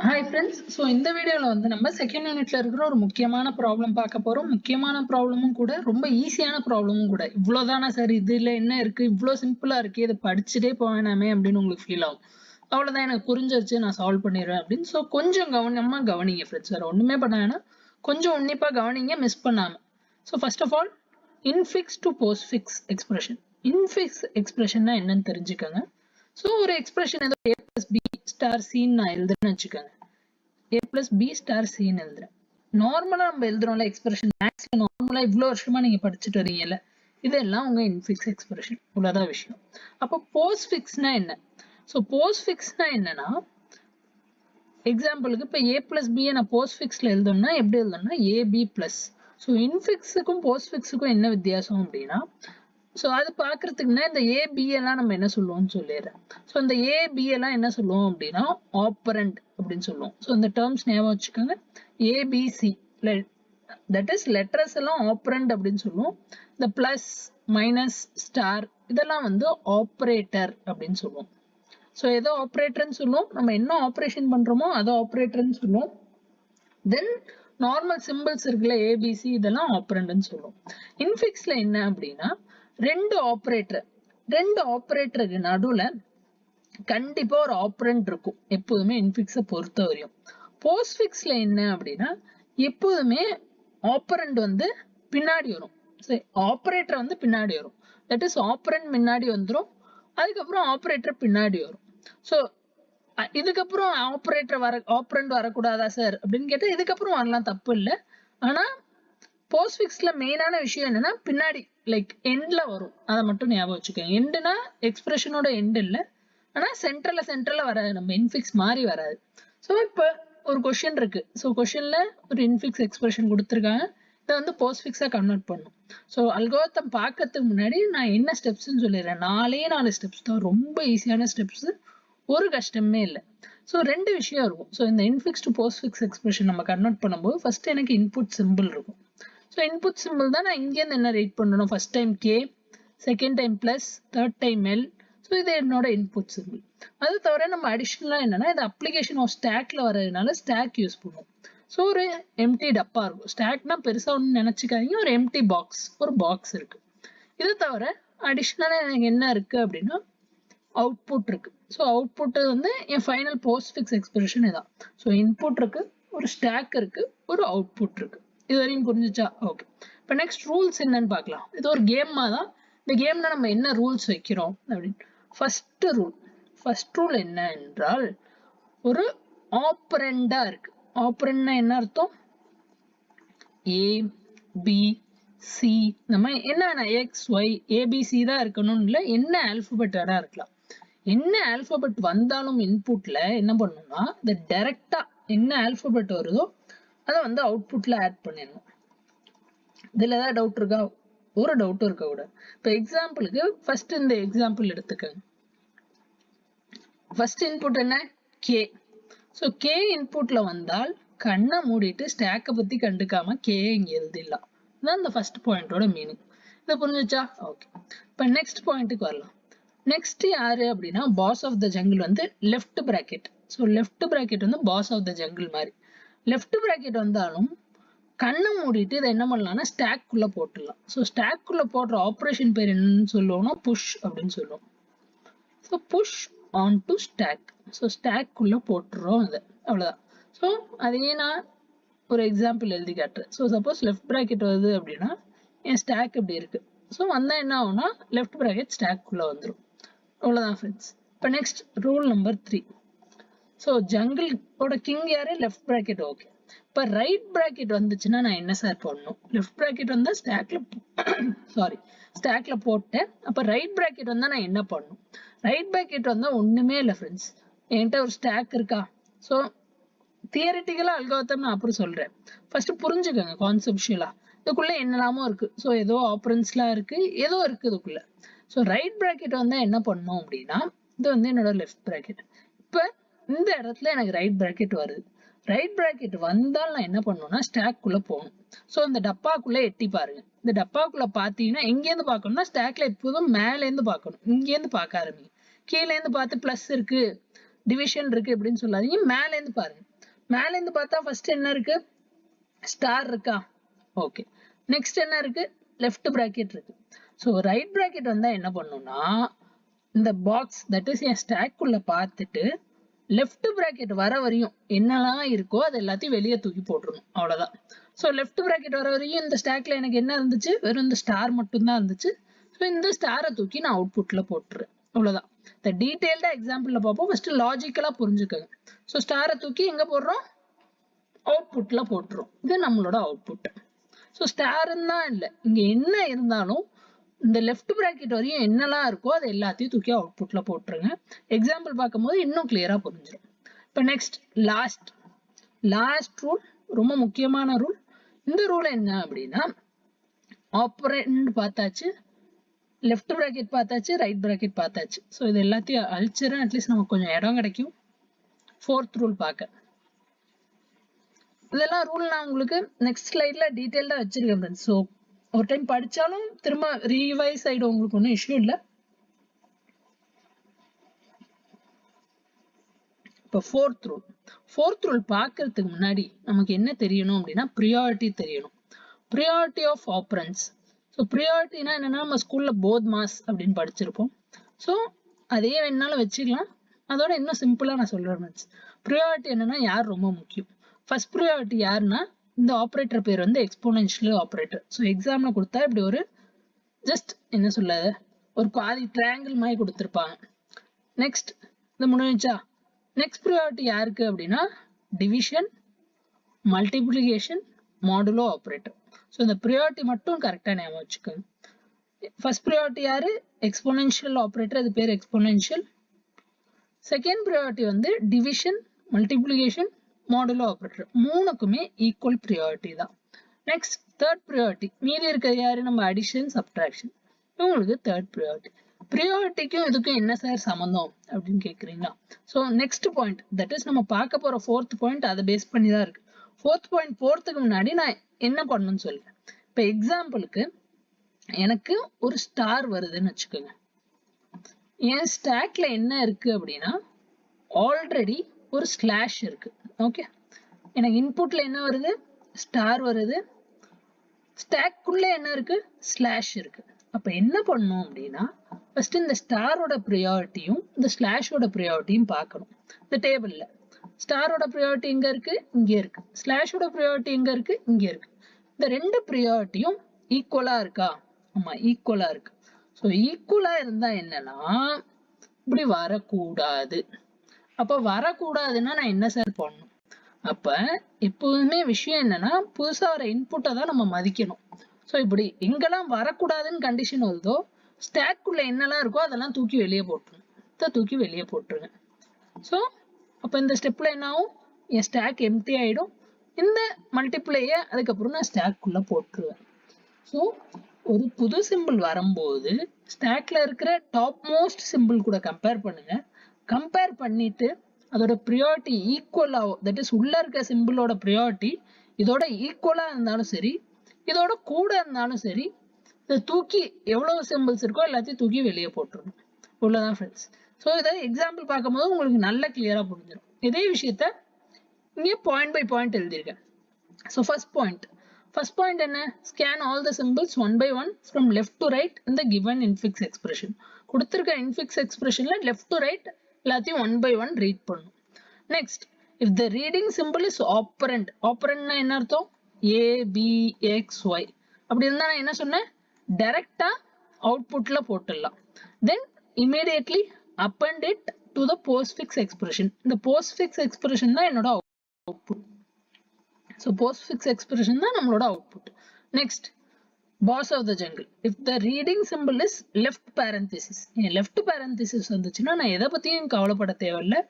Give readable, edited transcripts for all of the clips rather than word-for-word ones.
Hi friends, so இந்த வீடியோல வந்து நம்ம செகண்ட் யூனிட்ல இருக்கிற ஒரு முக்கியமான ப்ராப்ளம் பார்க்க போறோம். முக்கியமான ப்ராப்ளமும் கூட ரொம்ப ஈஸியான ப்ராப்ளமும் கூட. இவ்வளவுதானா சார், இதுல என்ன இருக்கு, இவ்வளோ சிம்பிளா இருக்கு, இதை படிச்சுட்டே போவேனாமே அப்படின்னு உங்களுக்கு ஃபீல் ஆகும். அவ்வளவுதான், எனக்கு புரிஞ்சிருச்சு, நான் சால்வ் பண்ணிடுவேன் அப்படின்னு. ஸோ கொஞ்சம் கவனமா கவனிங்க ஃப்ரெண்ட்ஸ், வேற ஒண்ணுமே பண்ண வேணாம், கொஞ்சம் உன்னிப்பா கவனிங்க, மிஸ் பண்ணாம. So first of all infix to postfix expression. Infix எக்ஸ்பிரஷன்னா என்னன்னு தெரிஞ்சுக்கோங்க. ஸோ ஒரு எக்ஸ்பிரஷன் ஏதோ a plus b star c நான் எழுதுறேன்னு வச்சுக்கோங்க. a plus b star c ன்னு எழுதுறேன். நார்மலா நம்ம எழுதுறோம்ல எக்ஸ்பிரஷன், மேக்ஸ்ல நார்மலா இவ்வளவு வருஷமா நீங்க படிச்சுட்டு வரீங்கல்ல, இதெல்லாம் உங்க இன்ஃபிக்ஸ் எக்ஸ்பிரஷன். இவ்வளவுதான் விஷயம். அப்போ போஸ்ட்ஃபிக்ஸ்னா என்ன? ஸோ போஸ்ட்ஃபிக்ஸ்னா என்னன்னா, எக்ஸாம்பிளுக்கு இப்போ a plus b நான் போஸ்ட்ஃபிக்ஸ்ல எழுதணும்னா எப்படி எழுதணும்னா ab பிளஸ். ஸோ இன்ஃபிக்ஸுக்கும் போஸ்ட்ஃபிக்ஸுக்கும் என்ன வித்தியாசம் அப்படின்னா, ஸோ அது பார்க்கறதுக்குன்னா இந்த ஏபி எல்லாம் நம்ம என்ன சொல்லுவோம்னு சொல்லிடுறேன். ஸோ இந்த ஏபி எல்லாம் என்ன சொல்லுவோம் அப்படின்னா ஆப்பரண்ட் அப்படின்னு சொல்லுவோம். ஸோ இந்த டேர்ம்ஸ் ஞாபகம் வச்சுக்கோங்க. ஏபிசி தட் இஸ் லெட்டர்ஸ் எல்லாம் ஆப்பரண்ட் அப்படின்னு சொல்லுவோம். இந்த பிளஸ் மைனஸ் ஸ்டார் இதெல்லாம் வந்து ஆப்ரேட்டர் அப்படின்னு சொல்லுவோம். ஸோ ஏதோ ஆப்ரேட்டர்ன்னு சொல்லுவோம், நம்ம என்ன ஆப்ரேஷன் பண்றோமோ அதை ஆப்ரேட்டர்ன்னு சொல்லுவோம். தென் நார்மல் சிம்பிள்ஸ் இருக்குல்ல ஏபிசி, இதெல்லாம் ஆப்பரண்ட்னு சொல்லுவோம். இன்ஃபிக்ஸ்ல என்ன அப்படின்னா, ரெண்டு ஆப்ரேட்டருக்கு நடுவுல கண்டிப்பா ஒரு ஆப்பரண்ட் இருக்கும் எப்போதுமே இன்ஃபிக்ஸை பொறுத்த வரையும். போஸ்ட்ஃபிக்ஸ்ல என்ன அப்படின்னா, எப்போதுமே ஆப்பரண்ட் வந்து பின்னாடி வரும், சரி ஆப்பரேட்டர் வந்து பின்னாடி வரும். தட் இஸ் ஆப்பரண்ட் முன்னாடி வந்துடும், அதுக்கப்புறம் ஆப்பரேட்டர் பின்னாடி வரும். ஸோ இதுக்கப்புறம் ஆப்பரண்ட் வரக்கூடாதா சார் அப்படின்னு கேட்டா இதுக்கப்புறம் வரலாம், தப்பு இல்லை. ஆனா போஸ்ட்ஃபிக்ஸ்ல மெயினான விஷயம் என்னன்னா பின்னாடி லைக் எண்ட்ல வரும், அதை மட்டும் ஞாபகம் வச்சுக்கோங்க. எண்டுனா எக்ஸ்பிரஷனோட எண்ட் இல்லை, ஆனா சென்டர்ல வராது, நம்ம இன்ஃபிக்ஸ் மாதிரி வராது. ஸோ இப்போ ஒரு கொஸ்டின் இருக்கு. ஸோ கொஸ்டின்ல ஒரு இன்ஃபிக்ஸ் எக்ஸ்பிரஷன் கொடுத்துருக்காங்க, இதை வந்து போஸ்ட்ஃபிக்ஸா கன்வெர்ட் பண்ணும். ஸோ அல்கோரிதம் பார்க்கறதுக்கு முன்னாடி நான் என்ன ஸ்டெப்ஸ்ன்னு சொல்லிடுறேன். 4 ஸ்டெப்ஸ் தான், ரொம்ப ஈஸியான ஸ்டெப்ஸ், ஒரு கஷ்டமே இல்லை. ஸோ ரெண்டு விஷயம் இருக்கும். ஸோ இந்த இன்ஃபிக்ஸ் டு போஸ்ட்ஃபிக்ஸ் எக்ஸ்பிரஷன் நம்ம கன்வெர்ட் பண்ணும்போது ஃபர்ஸ்ட் எனக்கு இன்புட் சிம்பிள் இருக்கும். ஸோ இன்புட் சிம்பிள் தான் நான் இங்கேருந்து என்ன ரைட் பண்ணணும், first time K, second time plus, third time L. So இது என்னோட இன்புட் சிம்பிள். அது தவிர நம்ம அடிஷ்னலாக என்னன்னா, இது அப்ளிகேஷன் ஆஃப் ஸ்டாக்ல வர்றதுனால ஸ்டாக் யூஸ் பண்ணுவோம். ஸோ ஒரு எம்டி டப்பா இருக்கும். ஸ்டாக்னா பெருசா ஒன்று நினைச்சுக்காதீங்க, ஒரு எம்டி பாக்ஸ், ஒரு பாக்ஸ் இருக்கு. இது தவிர அடிஷ்னலாக எனக்கு என்ன இருக்கு அப்படின்னா அவுட்புட் இருக்கு. ஸோ அவுட்புட் வந்து என் ஃபைனல் போஸ்ட்ஃபிக்ஸ் எக்ஸ்பிரஷன் இதான். ஸோ இன்புட் இருக்கு, ஒரு ஸ்டாக் இருக்கு, ஒரு அவுட்புட் இருக்கு. இது வரையும் புரிஞ்சுச்சா? ஓகே. இப்போ நெக்ஸ்ட் ரூல்ஸ் என்னன்னு பார்க்கலாம். இது ஒரு கேமா தான். இந்த கேம்ல நம்ம என்ன ரூல்ஸ் வைக்கிறோம் அப்படின்னு, ஃபர்ஸ்ட் ரூல் என்ன என்றால், ஒரு ஆப்பரண்டா இருக்கு. ஆப்பரண்ட்னா என்ன அர்த்தம்? ஏ பி சி, நம்ம என்ன வேணா எக்ஸ் ஒய் ஏபிசி தான் இருக்கணும் இல்லை, என்ன ஆல்பபெட் வேணா இருக்கலாம். என்ன ஆல்பபெட் வந்தாலும் இன்புட்ல என்ன பண்ணணும்னா, இந்த டைரக்டா என்ன ஆல்பபெட் வருதோ அதை வந்து அவுட்புட்ல ஆட் பண்ணிடணும். இதுல ஏதாவது டவுட் இருக்கா? ஒரு டவுட்டும் இருக்க கூட. இப்போ எக்ஸாம்பிளுக்கு ஃபர்ஸ்ட் இந்த எக்ஸாம்பிள் எடுத்துக்கங்க. ஃபர்ஸ்ட் இன்புட் என்ன? கே. ஸோ கே இன்புட்ல வந்தால் கண்ணை மூடிட்டு ஸ்டாக்கை பத்தி கண்டுக்காம கே இங்க எழுதிடலாம். இதுதான் இந்த ஃபர்ஸ்ட் பாயிண்டோட மீனிங். இதை புரிஞ்சுச்சா? ஓகே. இப்போ நெக்ஸ்ட் பாயிண்ட்டுக்கு வரலாம். நெக்ஸ்ட் யாரு அப்படின்னா, பாஸ் ஆஃப் த ஜங்கிள் வந்து left bracket. So left bracket வந்து பாஸ் ஆஃப் த ஜங்கிள் மாதிரி. லெஃப்ட் பிராக்கெட் வந்தாலும் கண்ணை மூடிட்டு இதை என்ன பண்ணலாம்னா ஸ்டாக் குள்ள போட்டுடலாம். ஸோ ஸ்டாக் குள்ள போடுற ஆப்ரேஷன் பேர் என்னன்னு சொல்லுவோம்னா புஷ் அப்படின்னு சொல்லுவோம். So push on to stack. So stack குள்ள போட்டுறோம் அதை, அவ்வளோதான். ஸோ அதையே நான் ஒரு எக்ஸாம்பிள் எழுதி காட்டுறேன். ஸோ சப்போஸ் லெஃப்ட் பிராக்கெட் வருது அப்படின்னா என் ஸ்டாக் இப்படி இருக்கு. ஸோ வந்தால் என்ன ஆகும்னா லெஃப்ட் பிராக்கெட் ஸ்டாக் குள்ள வந்துடும். அவ்வளோதான் ஃப்ரெண்ட்ஸ். இப்போ நெக்ஸ்ட் ரூல் நம்பர் 3. ஸோ ஜங்கிளோட கிங் யாரு? Left bracket. ஓகே. இப்போ ரைட் பிராக்கெட் வந்துச்சுன்னா நான் என்ன சார் பண்ணணும்? லெஃப்ட் பிராக்கெட் வந்தா ஸ்டாக்ல போட்டேன். அப்போ ரைட் பிராக்கெட் வந்தா நான் என்ன பண்ணணும்? ரைட் பிராக்கெட் வந்தா ஒண்ணுமே இல்லை ஃப்ரெண்ட்ஸ், என்கிட்ட ஒரு ஸ்டாக் இருக்கா. ஸோ தியரிட்டிக்கலா அல்காரிதம் நான் அப்புறம் சொல்றேன், ஃபர்ஸ்ட் புரிஞ்சுக்கோங்க கான்செப்சுவலா. இதுக்குள்ள என்னெல்லாமோ இருக்கு. ஸோ ஏதோ ஆப்பரன்ஸ்லாம் இருக்கு, ஏதோ இருக்கு இதுக்குள்ள. ஸோ ரைட் பிராக்கெட் வந்தா என்ன பண்ணணும் அப்படின்னா, இது வந்து என்னோட லெஃப்ட் பிராக்கெட். இப்போ இந்த இடத்துல எனக்கு ரைட் பிராக்கெட் வருது. ரைட் பிராக்கெட் வந்தால் நான் என்ன பண்ணணும்னா ஸ்டாக் குள்ள போகணும். ஸோ இந்த டப்பாக்குள்ள எட்டி பாருங்க. இந்த டப்பாக்குள்ள பாத்தீங்கன்னா எங்கேருந்து பார்க்கணும்னா ஸ்டாக்ல எப்போதும் மேலேருந்து பார்க்கணும், இங்கேருந்து பார்க்க ஆரம்பிங்க. கீழேருந்து பார்த்து பிளஸ் இருக்கு டிவிஷன் இருக்கு அப்படின்னு சொல்லாதீங்க, மேலேருந்து பாருங்க. மேல இருந்து பார்த்தா ஃபர்ஸ்ட் என்ன இருக்கு, ஸ்டார் இருக்கா, ஓகே. நெக்ஸ்ட் என்ன இருக்கு, லெஃப்ட் பிராக்கெட் இருக்கு. ஸோ ரைட் பிராக்கெட் வந்தா என்ன பண்ணும்னா இந்த box that is in stack உள்ள பார்த்துட்டு லெஃப்ட் பிராக்கெட் வர வரையும் என்னெல்லாம் இருக்கோ அது எல்லாத்தையும் வெளியே தூக்கி போட்டுருணும், அவ்வளவுதான். ஸோ லெஃப்ட் பிராக்கெட் வர வரையும் இந்த ஸ்டாக்ல எனக்கு என்ன இருந்துச்சு, வெறும் இந்த ஸ்டார் மட்டும்தான் இருந்துச்சு. ஸோ இந்த ஸ்டாரை தூக்கி நான் அவுட்புட்ல போட்டுறேன், அவ்வளவுதான். இந்த டீடைல்டா எக்ஸாம்பிள்ல பார்ப்போம், ஃபர்ஸ்ட் லாஜிக்கலா புரிஞ்சுக்கோங்க. ஸோ ஸ்டாரை தூக்கி எங்க போடுறோம், அவுட்புட்ல போட்டுரும். இது நம்மளோட அவுட்புட். ஸோ ஸ்டார்ன்னு தான் இல்லை, இங்க என்ன இருந்தாலும் இந்த லெஃப்ட் பிராக்கெட் வரையும் என்னெல்லாம் இருக்கோ அது எல்லாத்தையும் தூக்கி அவுட்புட்ல போட்டுருங்க. எக்ஸாம்பிள் பார்க்கும்போது இன்னும் கிளியரா புரிஞ்சிடும். இப்போ நெக்ஸ்ட் லாஸ்ட் ரூல், ரொம்ப முக்கியமான ரூல். இந்த ரூல் என்ன அப்படின்னா, ஆப்பரண்ட் பார்த்தாச்சு, லெஃப்ட் பிராக்கெட் பார்த்தாச்சு, ரைட் பிராக்கெட் பார்த்தாச்சு. ஸோ இது எல்லாத்தையும் அழிச்சிடும், அட்லீஸ்ட் நமக்கு கொஞ்சம் இடம் கிடைக்கும். ஃபோர்த் ரூல் பார்க்க, இதெல்லாம் ரூல் நான் உங்களுக்கு நெக்ஸ்ட் ஸ்லைட்ல டீடைல்டா வச்சிருக்கேன் ஃப்ரெண்ட்ஸ். ஸோ ஒரு டைம் படிச்சாலும் திரும்ப ரீவைஸ் ஆயிடும், உங்களுக்கு ஒன்றும் இஷ்யூ இல்லை. இப்போ ஃபோர்த் ரூல் பார்க்கறதுக்கு முன்னாடி நமக்கு என்ன தெரியணும் அப்படின்னா, ப்ரியாரிட்டி தெரியணும். Priority of operands. ஸோ ப்ரியாரிட்டினா என்னன்னா, நம்ம ஸ்கூல்ல போத் மாஸ் அப்படின்னு படிச்சிருப்போம். ஸோ அதே வேணாலும் வச்சுக்கலாம். அதோட இன்னும் சிம்பிளா நான் சொல்றேன் ஃப்ரெண்ட்ஸ். ப்ரியாரிட்டி என்னன்னா யார் ரொம்ப முக்கியம். ஃபர்ஸ்ட் ப்ரியாரிட்டி யாருன்னா, இந்த ஆப்ரேட்டர் பேர் வந்து எக்ஸ்போனென்ஷியல் ஆப்ரேட்டர். ஸோ எக்ஸாம்ல கொடுத்தா இப்படி ஒரு ஜஸ்ட் என்ன சொல்ல, ஒரு பாதி ட்ரையாங்கிள் மாதிரி கொடுத்துருப்பாங்க. நெக்ஸ்ட் இந்த முடிஞ்சா, நெக்ஸ்ட் ப்ரியாரிட்டி யாருக்கு அப்படின்னா division, multiplication, modulo operator. So இந்த ப்ரியாரிட்டி மட்டும் கரெக்டா ஞாபகம் வச்சுக்கோங்க. ஃபர்ஸ்ட் ப்ரியாரிட்டி யாரு, எக்ஸ்போனென்ஷியல் ஆப்ரேட்டர், அது பேர் எக்ஸ்போனென்ஷியல். செகண்ட் ப்ரியாரிட்டி வந்து டிவிஷன், மல்டிப்ளிகேஷன், மாடுலோ ஆப்ரேட்டர். மூணுக்குமே ஈக்குவல் ப்ரியாரிட்டி தான். நெக்ஸ்ட் தேர்ட் ப்ரியாரிட்டி, மீதி இருக்கிறது யாரு, நம்ம அடிஷன், சப்ட்ராக்ஷன். இவங்களுக்கு தேர்ட் ப்ரியாரிட்டி. ப்ரியாரிட்டிக்கும் இதுக்கும் என்ன சார் சம்பந்தம் அப்படின்னு கேட்குறீங்களா? So next point, that is நம்ம பார்க்க போற ஃபோர்த் பாயிண்ட் அதை பேஸ் பண்ணி தான் இருக்கு. ஃபோர்த் பாயிண்ட் போறதுக்கு முன்னாடி நான் என்ன பண்ணணும்னு சொல்றேன். இப்போ எக்ஸாம்பிளுக்கு எனக்கு ஒரு ஸ்டார் வருதுன்னு வச்சுக்கோங்க. என் ஸ்டாக்ல என்ன இருக்கு அப்படின்னா ஆல்ரெடி ஒரு ஸ்லாஷ் இருக்கு. ஓகே, எனக்கு இன்புட்ல என்ன வருது, ஸ்டார் வருது, ஸ்டாக்குள்ள என்ன இருக்கு, ஸ்லாஷ் இருக்கு. அப்ப என்ன பண்ணும் அப்படின்னா, ஃபர்ஸ்ட் இந்த ஸ்டாரோட ப்ரியாரிட்டியும் இந்த ஸ்லாஷோட ப்ரியாரிட்டியும் பார்க்கணும். இந்த டேபிள்ல ஸ்டாரோட ப்ரியாரிட்டி எங்க இருக்கு, இங்க இருக்கு. ஸ்லாஷோட ப்ரியாரிட்டி எங்க இருக்கு, இங்க இருக்கு. இந்த ரெண்டு ப்ரியாரிட்டியும் ஈக்குவலா இருக்கா? ஆமா, ஈக்குவலா இருக்கு. ஸோ ஈக்குவலா இருந்தா என்னன்னா, இப்படி வரக்கூடாது. அப்ப வரக்கூடாதுன்னா நான் என்ன சார் பண்ணணும்? அப்ப எப்போதுமே விஷயம் என்னன்னா, புதுசா வர இன்புட்டை தான் நம்ம மதிக்கணும். ஸோ இப்படி எங்கெல்லாம் வரக்கூடாதுன்னு கண்டிஷன் வருதோ, ஸ்டாக்குள்ள என்னெல்லாம் இருக்கோ அதெல்லாம் தூக்கி வெளியே போட்டுருங்க. ஸோ அப்ப இந்த ஸ்டெப்ல என்ன ஆகும், என் ஸ்டாக் எம்டி ஆயிடும். இந்த மல்டிப்ளைய அதுக்கப்புறம் நான் ஸ்டாக்குள்ள போட்டுருவேன். ஸோ ஒரு புது சிம்பிள் வரும்போது ஸ்டாக்ல இருக்கிற டாப் மோஸ்ட் சிம்பிள் கூட கம்பேர் பண்ணுங்க. கம்பேர் பண்ணிட்டு அதோட ப்ரியாரிட்டி ஈக்குவலா, தட் இஸ் உள்ள இருக்க சிம்பிளோட ப்ரியாரிட்டி இதோட ஈக்குவலா இருந்தாலும் சரி, இதோட கூட இருந்தாலும் சரி, இதை தூக்கி எவ்வளவு சிம்பிள்ஸ் இருக்கோ எல்லாத்தையும் தூக்கி வெளியே போட்டுருணும். இவ்வளவுதான் ஃப்ரெண்ட்ஸ். ஸோ இதை எக்ஸாம்பிள் பார்க்கும்போது உங்களுக்கு நல்ல கிளியரா புரிஞ்சிடும். இதே விஷயத்த இங்கே பாயிண்ட் பை பாயிண்ட் எழுதியிருக்கேன். ஸோ ஃபர்ஸ்ட் பாயிண்ட் என்ன, scan all the symbols one by one from left to right இந்த கிவன் இன்ஃபிக்ஸ் எக்ஸ்பிரஷன். கொடுத்துருக்க இன்ஃபிக்ஸ் எக்ஸ்பிரஷன்ல லெஃப்ட் டு ரைட் எல்லாத்தையும் ஒன் பை ஒன் ரீட் பண்ணும். Next, if the reading symbol is operand, ஆப்பரண்ட்னா என்ன அர்த்தம், ஏ பி எக்ஸ் ஒய். அப்படி இருந்தா நான் என்ன சொன்னேன், டைரக்டா அவுட்புட்ல போட்டுடலாம். தென் immediately append it to the postfix expression. இந்த postfix expression தான் என்னோட அவுட்புட். ஸோ postfix expression தான் நம்மளோட output. Next, boss of the jungle. If the reading symbol is left parenthesis, left parenthesis வந்துச்சுன்னா நான் எதை பத்தியும் கவலைப்பட தேவையில்லை,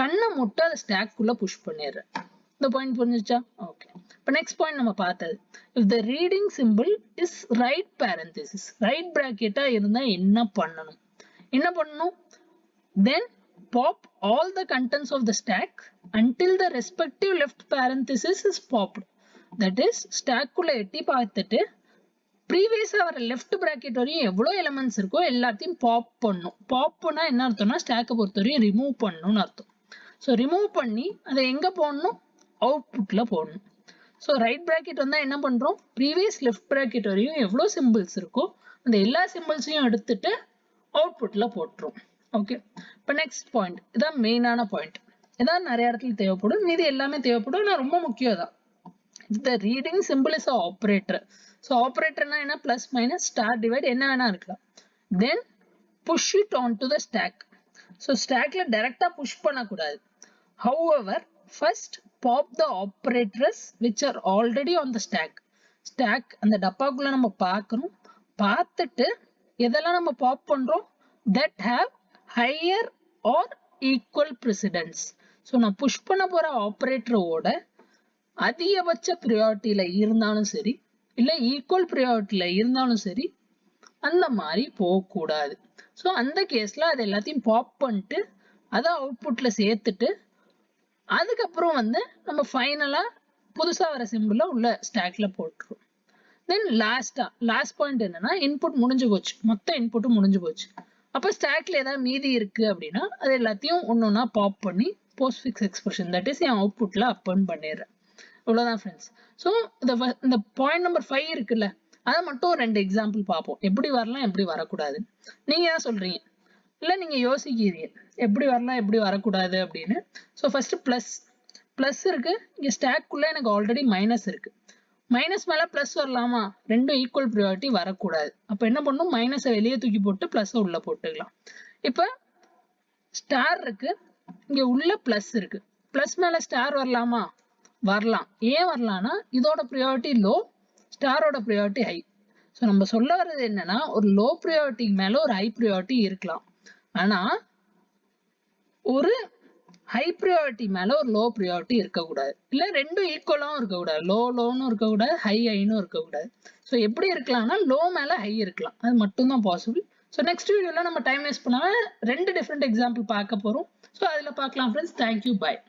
கண்ணை முட்டை அதை ஸ்டாக்குள்ள புஷ் பண்ணிடுறேன். இந்த பாயிண்ட் புரிஞ்சுச்சா? ஓகே. இப்போ நெக்ஸ்ட் பாயிண்ட் நம்ம பார்த்தது, if the reading symbol is right parenthesis, right பிராக்கெட்டா இருந்தா என்ன பண்ணணும், then pop all the contents of the stack until the respective left parenthesis is popped. That is, stack குள்ள எட்டி பார்த்துட்டு ப்ரீவியஸா வர லெஃப்ட் பிராக்கெட் வரையும் எவ்வளவு எலிமெண்ட்ஸ் இருக்கோ எல்லாத்தையும் பாப் பண்ணும். பாப்னா என்ன அர்த்தம்னா, ஸ்டாக்கை பொறுத்த வரையும் ரிமூவ் பண்ணணும்னு அர்த்தம். ஸோ ரிமூவ் பண்ணி அதை எங்க போடணும், அவுட்புட்ல போடணும். ஸோ ரைட் பிராக்கெட் வந்தா என்ன பண்றோம், ப்ரீவியஸ் லெஃப்ட் பிராக்கெட் வரையும் எவ்வளோ சிம்பிள்ஸ் இருக்கோ அந்த எல்லா சிம்பிள்ஸையும் எடுத்துட்டு அவுட்புட்ல போட்டுரும். ஓகே, இப்போ நெக்ஸ்ட் பாயிண்ட், இதான் மெயினான பாயிண்ட். இதான் நிறைய இடத்துல தேவைப்படும், மீதி எல்லாமே தேவைப்படும், ஆனால் ரொம்ப முக்கியம் தான். The reading symbol is an operator. So operator na enna plus minus star divide enna vena irukla. Then push it onto the stack. So stack la direct push panna kudadu. However, first pop the operators which are already on the stack. Stack and the டப்பாக்குள்ள நம்ம பார்க்கணும், பார்த்துட்டு எதெல்லாம் நம்ம pop பண்றோம் that have higher or equal precedence. So நான் push பண்ண போற operator ஓட அதிகபட்ச ப்ரியாரிட்டியில இருந்தாலும் சரி இல்ல ஈக்குவல் ப்ரியாரிட்டியில இருந்தாலும் சரி அந்த மாதிரி போகக்கூடாது. ஸோ அந்த கேஸ்ல அது எல்லாத்தையும் பாப் பண்ணிட்டு அதை அவுட்புட்ல சேர்த்துட்டு அதுக்கப்புறம் வந்து நம்ம ஃபைனலா புதுசா வர சிம்பிள உள்ள ஸ்டாக்ல போட்டுரும். தென் லாஸ்ட் பாயிண்ட் என்னன்னா, இன்புட் முடிஞ்சு போச்சு, மொத்த இன்புட்டும் முடிஞ்சு போச்சு. அப்ப ஸ்டாக்ல ஏதாவது மீதி இருக்கு அப்படின்னா அது எல்லாத்தையும் ஒன்னொன்னா பாப் பண்ணி postfix expression that is என் அவுட்புட்ல அப்பன் பண்ணிடுறேன். இவ்வளவுதான் ஃப்ரெண்ட்ஸ். ஸோ இந்த பாயிண்ட் நம்பர் 5 இருக்குல்ல, அதை மட்டும் 2 எக்ஸாம்பிள் பார்ப்போம், எப்படி வரலாம் எப்படி வரக்கூடாது. நீங்க என்ன சொல்றீங்க, இல்லை நீங்க யோசிக்கிறீங்க எப்படி வரலாம் எப்படி வரக்கூடாது அப்படின்னு. ஸோ ஃபர்ஸ்ட் பிளஸ் இருக்கு, இங்க ஸ்டாக்குள்ள எனக்கு ஆல்ரெடி மைனஸ் இருக்கு, மைனஸ் மேல பிளஸ் வரலாமா, ரெண்டும் ஈக்குவல் ப்ரியாரிட்டி வரக்கூடாது. அப்ப என்ன பண்ணும், மைனஸை வெளியே தூக்கி போட்டு பிளஸ் உள்ள போட்டுக்கலாம். இப்ப ஸ்டார் இருக்கு, இங்க உள்ள பிளஸ் இருக்கு, பிளஸ் மேல ஸ்டார் வரலாமா, வரலாம். ஏன் வரலாம்னா இதோட ப்ரியாரிட்டி லோ, ஸ்டாரோட ப்ரியாரிட்டி ஹை. ஸோ நம்ம சொல்ல வர்றது என்னன்னா, ஒரு லோ ப்ரியாரிட்டிக்கு மேல ஒரு ஹை ப்ரியாரிட்டி இருக்கலாம், ஆனா ஒரு ஹை ப்ரியாரிட்டி மேல ஒரு லோ ப்ரியாரிட்டி இருக்கக்கூடாது, இல்ல ரெண்டும் ஈக்குவலாவும் இருக்கக்கூடாது, லோன்னு இருக்கக்கூடாது, ஹைன்னு இருக்கக்கூடாது. ஸோ எப்படி இருக்கலாம்னா லோ மேல ஹை இருக்கலாம், அது மட்டும்தான் பாசிபிள். ஸோ நெக்ஸ்ட் வீடியோல நம்ம டைம் வேஸ்ட் பண்ணாம 2 டிஃப்ரெண்ட் எக்ஸாம்பிள் பார்க்க போறோம். ஸோ அதுல பார்க்கலாம் ஃப்ரெண்ட்ஸ். தேங்க்யூ, பாய்.